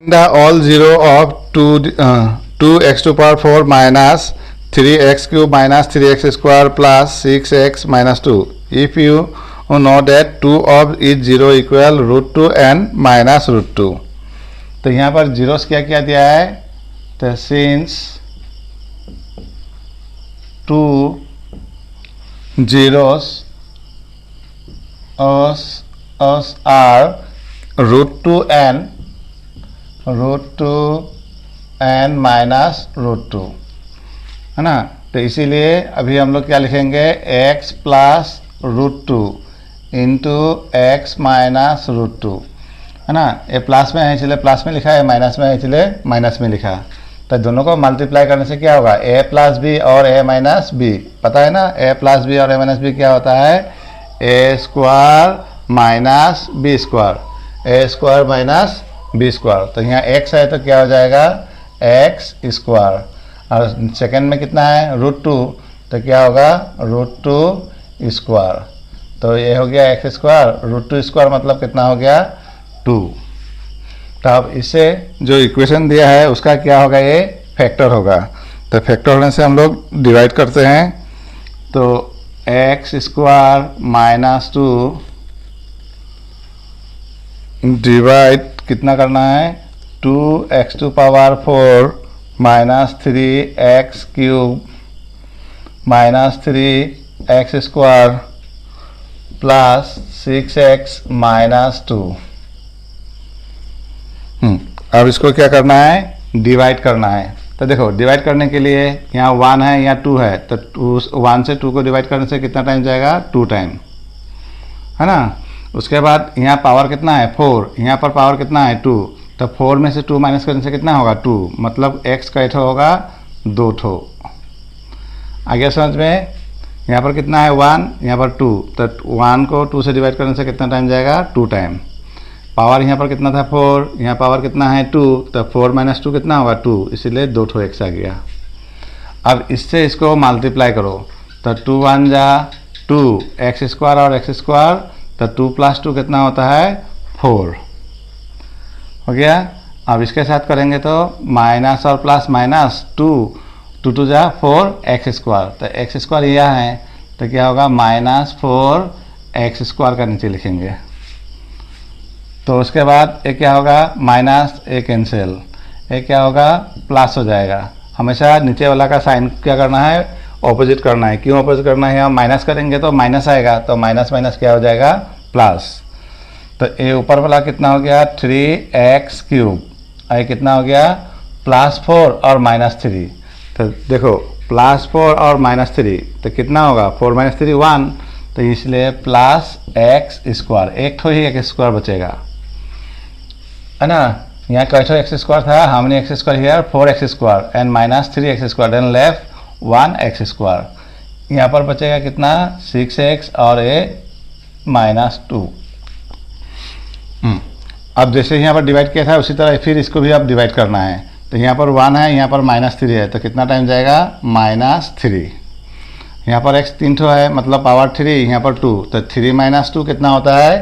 The all zero of 2x to power 4 minus 3x cube minus 3x square plus 6x minus 2. If you know that 2 of each 0 equal root 2 and minus root 2. तो यहाँ पर zeros क्या क्या दिया है, तो since 2 zeros are root 2 and minus root 2 है ना। तो इसीलिए अभी हम लोग क्या लिखेंगे, x plus root 2 into X minus root 2 है ना। ये प्लस में है इसलिए प्लस में लिखा है, माइनस में है इसलिए माइनस में लिखा। तो दोनों को मल्टीप्लाई करने से क्या होगा, a प्लस बी और a माइनस बी, पता है ना। a प्लस बी और a माइनस बी क्या होता है, a square minus B square, a square minus B square. तो यहाँ x है तो क्या हो जाएगा, एक्स स्क्वायर, और सेकेंड में कितना है रूट 2, तो क्या होगा रूट 2 स्क्वायर। तो ये हो गया एक्स स्क्वायर, रूट 2 स्क्वायर मतलब कितना हो गया 2। तो अब इससे जो इक्वेशन दिया है उसका क्या होगा, ये फैक्टर होगा। तो फैक्टर होने से हम लोग डिवाइड करते हैं, तो एक्स स्क्वायर माइनस 2 डिवाइड कितना करना है, 2x to power 4 minus 3x cube minus 3x square plus 6x minus 2। अब इसको क्या करना है, डिवाइड करना है। तो देखो डिवाइड करने के लिए यहाँ 1 है यहाँ 2 है, तो 1 से 2 को डिवाइड करने से कितना टाइम जाएगा, 2 टाइम है ना। उसके बाद यहाँ पावर कितना है 4, यहाँ पर पावर कितना है 2, तो 4 में से 2 माइनस करने से कितना होगा 2, मतलब x का ठो होगा 2 ठो। आगे समझ में, यहाँ पर कितना है 1, यहाँ पर 2, तो 1 को 2 से डिवाइड करने से कितना टाइम जाएगा 2 टाइम। पावर यहाँ पर कितना था 4, यहाँ पावर कितना है 2, तो 4 माइनस 2 कितना होगा 2, इसीलिए 2 ठो x आ गया। अब इससे इसको मल्टीप्लाई करो, तो 2 1 जा 2, एक्स स्क्वायर और एक्स स्क्वायर, तो 2 प्लस 2 कितना होता है 4 हो गया। अब इसके साथ करेंगे तो माइनस और प्लस माइनस 2 2 2 जा 4 एक्स स्क्वायर, तो एक्स स्क्वायर यह है तो क्या होगा माइनस 4 एक्स स्क्वायर का नीचे लिखेंगे। तो उसके बाद ये क्या होगा, माइनस ए कैंसिल, ये क्या होगा प्लस हो जाएगा। हमेशा नीचे वाला का साइन क्या करना है, ऑपोजिट करना है। क्यों ऑपोजिट करना है, हम माइनस करेंगे तो माइनस आएगा, तो माइनस माइनस क्या हो जाएगा प्लस। तो ये ऊपर वाला कितना हो गया 3x क्यूब, ये कितना हो गया प्लस 4 और माइनस 3। तो देखो प्लस 4 और माइनस 3 तो कितना होगा 4 माइनस 3 1, तो इसलिए प्लस एक्स स्क्वायर, एक ठो ही एक्स स्क्वायर बचेगा है ना। यहाँ कैठो एक्स स्क्वायर था, हमने X square here 4x square and minus 3x square, then left 1x square. यहाँ पर बचेगा कितना 6x और ये माइनस 2। अब जैसे यहाँ पर डिवाइड किया था उसी तरह फिर इसको भी अब डिवाइड करना है। तो यहाँ पर 1 है, यहाँ पर माइनस 3 है, तो कितना टाइम जाएगा माइनस 3। यहाँ पर x 3 ठो है मतलब पावर 3, यहाँ पर 2, तो 3 माइनस 2 कितना होता है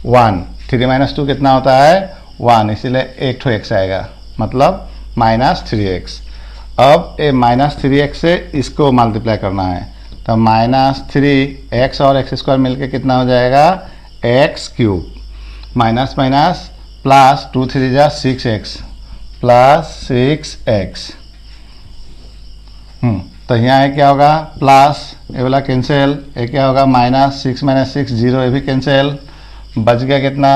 1, 3 माइनस 2 कितना होता है 1, इसीलिए एक ठो x आएगा मतलब माइनस 3x। अब ये माइनस 3x से इसको मल्टीप्लाई करना है, तो माइनस 3x और एक्स स्क्वायर मिलके कितना हो जाएगा x cube, minus minus plus 2 3 जा 6x प्लस 6x। तो यहाँ ये क्या होगा प्लस, ये वाला कैंसिल, ये क्या होगा माइनस 6 माइनस 6 0, ये भी कैंसिल, बच गया कितना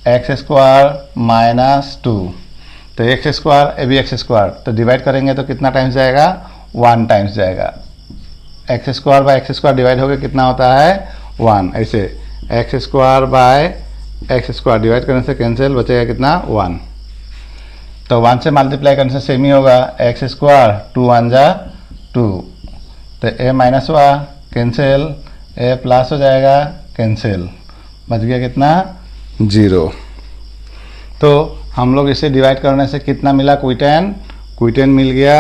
एक्स स्क्वायर माइनस 2। तो एक्स स्क्वायर ये भी एक्स स्क्वायर, तो डिवाइड करेंगे तो कितना टाइम्स जाएगा 1 टाइम्स जाएगा। X square by x square divide होकर कितना होता है 1, ऐसे x square by x square divide करने से कैंसिल, बचेगा कितना 1। तो 1 से मल्टीप्लाई करने से सेम ही होगा, एक्स स्क्वायर 2 1 जा 2, तो ए माइनस हुआ कैंसिल, ए प्लस हो जाएगा कैंसिल, बच गया कितना 0। तो हम लोग इसे डिवाइड करने से कितना मिला क्विटेन मिल गया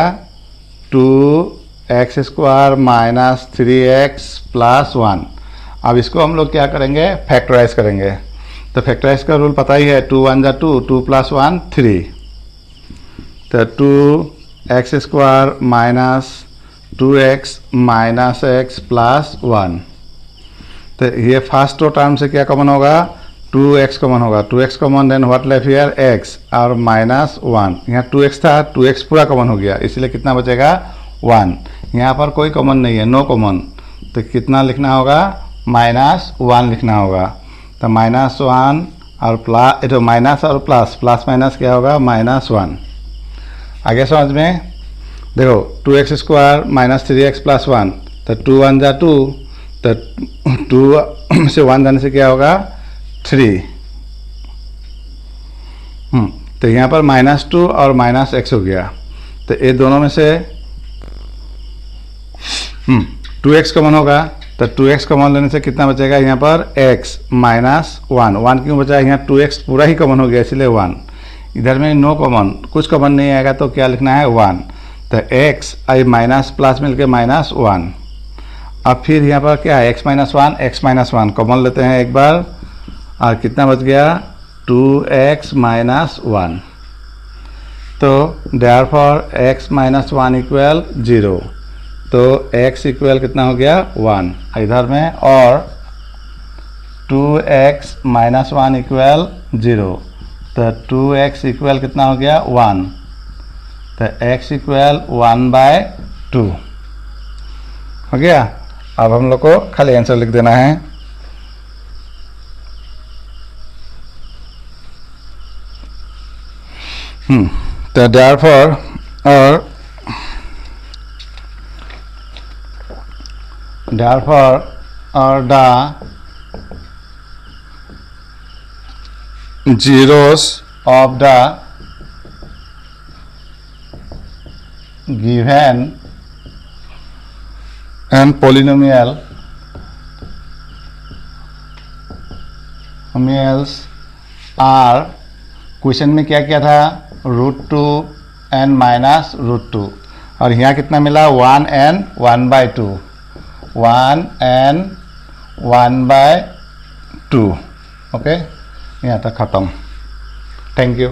2x square minus 3x plus 1। अब इसको हम लोग क्या करेंगे फैक्टराइज करेंगे। तो फैक्टराइज का रूल पता ही है, 2 1 जा 2, 2 प्लस 1 3 तो 2x² minus 2x minus x plus 1। तो ये फर्स्ट टर्म से क्या कॉमन होगा, 2x कॉमन होगा, 2x common, then what left here x और माइनस 1। यहाँ 2x था, 2x पूरा कॉमन हो गया, इसलिए कितना बचेगा 1। यहाँ पर कोई कॉमन नहीं है, नो कॉमन, तो कितना लिखना होगा, -1 लिखना होगा। तो -1 और प्लस, तो माइनस और प्लस, प्लस माइनस क्या होगा, -1। आगे समझ में देखो, 2x² माइनस 3x प्लस 1, तो 2 1 जा 2, तो 2 से 1 जाने से क्या होगा 3। तो यहाँ पर -2 और -x हो गया, तो ये दोनों में से 2x कॉमन होगा, तो 2x कॉमन लेने से कितना बचेगा यहाँ पर x -1। 1 क्यों बचा, यहाँ 2x पूरा ही कॉमन हो गया इसलिए 1। इधर में नो कॉमन, कुछ कॉमन नहीं आएगा तो क्या लिखना है 1। तो x आई माइनस प्लस मिलके -1। अब फिर यहाँ पर क्या है, x -1 कॉमन लेते हैं एक बार, और कितना बच गया 2x -1। तो देयरफॉर x -1 इक्वल 0, तो x इक्वल कितना हो गया 1 इधर में, और 2x -1 इक्वल 0, तो 2x इक्वल कितना हो गया 1, तो x इक्वल 1/2 हो गया। अब हम लोग को खाली आंसर लिख देना है। तो देयरफॉर और the zeros of the given and polynomials are, question में क्या किया था, √2 and -√2, और यहाँ कितना मिला 1 and 1/2, 1 and 1/2। ओके, यहाँ तक खत्म। Thank you.